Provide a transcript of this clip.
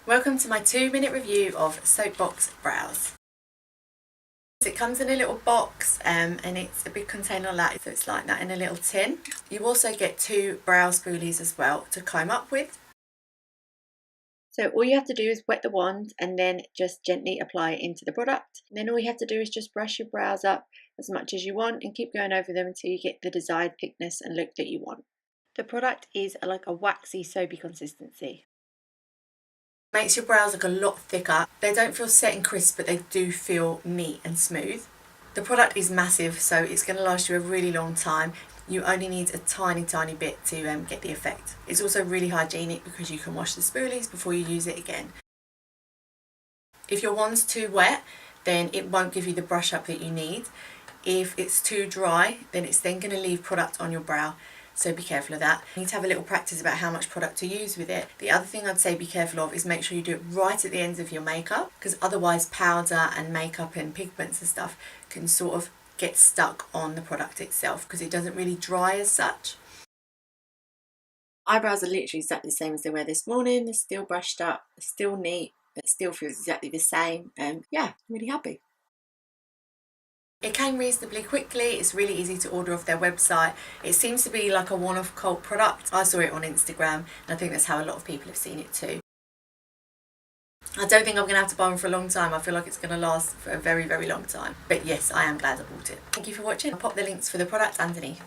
Welcome to my 2-minute review of Soapbox Brows. So it comes in a little box and it's a big container like that, so it's like that in a little tin. You also get 2 brow spoolies as well to comb up with. So all you have to do is wet the wand and then just gently apply it into the product. And then all you have to do is just brush your brows up as much as you want and keep going over them until you get the desired thickness and look that you want. The product is like a waxy soapy consistency. Makes your brows look a lot thicker. They don't feel set and crisp, but they do feel neat and smooth. The product is massive, so it's going to last you a really long time. You only need a tiny bit to get the effect. It's also really hygienic because you can wash the spoolies before you use it again. If your wand's too wet, then it won't give you the brush up that you need. If it's too dry, then it's then going to leave product on your brow. So be careful of that. You need to have a little practice about how much product to use with it. The other thing I'd say be careful of is make sure you do it right at the ends of your makeup, because otherwise powder and makeup and pigments and stuff can sort of get stuck on the product itself because it doesn't really dry as such. Eyebrows are literally exactly the same as they were this morning. They're still brushed up, they're still neat, it still feels exactly the same, and yeah, I'm really happy. It came reasonably quickly. It's really easy to order off their website. It seems to be like a one-off cult product. I saw it on Instagram and I think that's how a lot of people have seen it too. I don't think I'm going to have to buy them for a long time. I feel like it's going to last for a very long time. But yes, I am glad I bought it. Thank you for watching. I'll pop the links for the product underneath.